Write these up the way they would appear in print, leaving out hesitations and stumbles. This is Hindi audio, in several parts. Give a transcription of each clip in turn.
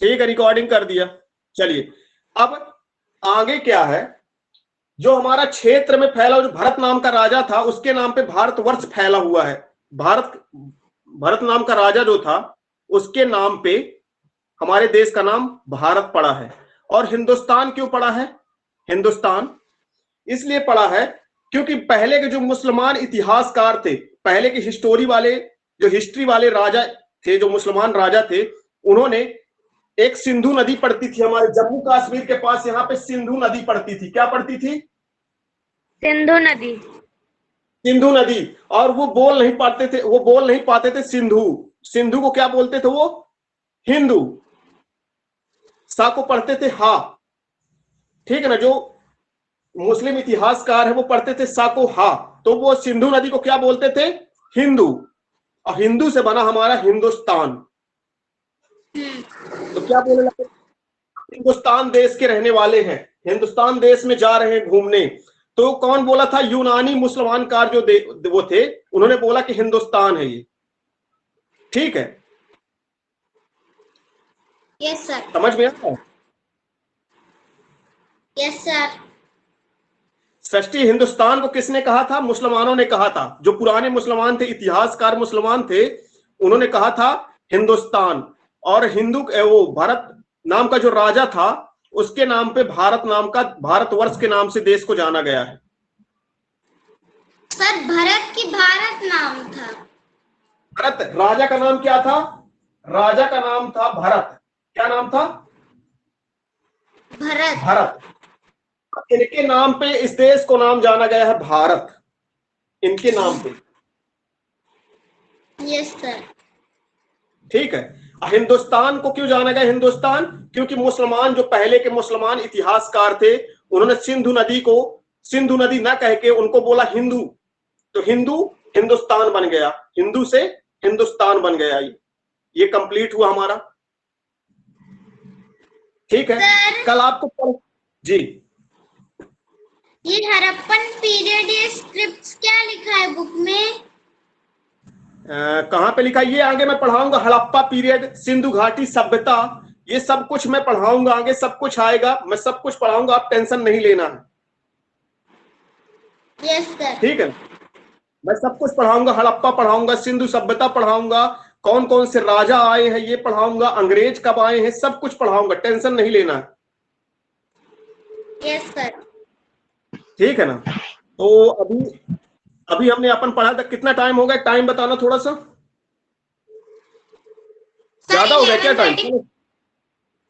ठीक है, रिकॉर्डिंग कर दिया। चलिए अब आगे क्या है, जो हमारा क्षेत्र में फैला, जो भरत नाम का राजा था उसके नाम पे भारतवर्ष फैला हुआ है। भरत नाम का राजा जो था उसके नाम पे हमारे देश का नाम भारत पड़ा है। और हिंदुस्तान क्यों पड़ा है? हिंदुस्तान इसलिए पड़ा है क्योंकि पहले के जो मुसलमान इतिहासकार थे, पहले के हिस्ट्री वाले राजा थे, जो मुसलमान राजा थे, उन्होंने एक सिंधु नदी पड़ती थी हमारे जम्मू कश्मीर के पास, यहाँ पे सिंधु नदी पड़ती थी। क्या पड़ती थी? सिंधु नदी। सिंधु नदी। और वो बोल नहीं पाते थे सिंधु। सिंधु को क्या बोलते थे वो? हिंदू। सा को पढ़ते थे हा। ठीक है ना? जो मुस्लिम इतिहासकार है वो पढ़ते थे सा को हा, तो वो सिंधु नदी को क्या बोलते थे? हिंदू। और हिंदू से बना हमारा हिंदुस्तान। तो क्या बोलने लगे? हिंदुस्तान देश के रहने वाले हैं, हिंदुस्तान देश में जा रहे हैं घूमने। तो कौन बोला था? यूनानी मुसलमान कार जो वो थे, उन्होंने बोला कि हिंदुस्तान है ये। ठीक है? Yes sir. समझ में आता है? Yes sir. सृष्टि हिंदुस्तान को किसने कहा था? मुसलमानों ने कहा था। जो पुराने मुसलमान थे, इतिहासकार मुसलमान थे, उन्होंने कहा था हिंदुस्तान। और वो भरत नाम का जो राजा था उसके नाम पे भारतवर्ष के नाम से देश को जाना गया है। सर भरत की भारत नाम था। भरत राजा का नाम क्या था? राजा का नाम था भरत। क्या नाम था? भरत। इनके नाम पे इस देश को नाम जाना गया है भारत, इनके नाम पे। Yes sir. ठीक है? हिंदुस्तान को क्यों जाना गया हिंदुस्तान? क्योंकि मुसलमान, जो पहले के मुसलमान इतिहासकार थे, उन्होंने सिंधु नदी ना कह के उनको बोला हिंदू, तो हिंदुस्तान बन गया, हिंदू से हिंदुस्तान बन गया। ये कंप्लीट हुआ हमारा। ठीक है? कल आपको जी, ये हड़प्पन पीरियड, ये स्क्रिप्ट्स क्या लिखा है बुक में? कहां पे लिखा? ये आगे मैं पढ़ाऊंगा। हड़प्पा पीरियड, सिंधु घाटी सभ्यता, ये सब कुछ मैं पढ़ाऊंगा आगे, सब कुछ आएगा, मैं सब कुछ पढ़ाऊंगा, आप टेंशन नहीं लेना है। Yes sir. ठीक है? मैं सब कुछ पढ़ाऊंगा, हड़प्पा पढ़ाऊंगा, सिंधु सभ्यता पढ़ाऊंगा, कौन कौन से राजा आए हैं ये पढ़ाऊंगा, अंग्रेज कब आए हैं, सब कुछ पढ़ाऊंगा, टेंशन नहीं लेना है। Yes sir. ठीक है ना? तो अभी हमने अपन पढ़ा था, कितना टाइम हो गया? टाइम बताना थोड़ा सा, ज्यादा हो गया क्या टाइम?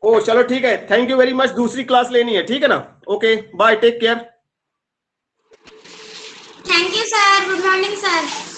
ओ चलो ठीक है, थैंक यू वेरी मच। दूसरी क्लास लेनी है, ठीक है ना? Okay bye, take care. Thank you sir, good morning sir.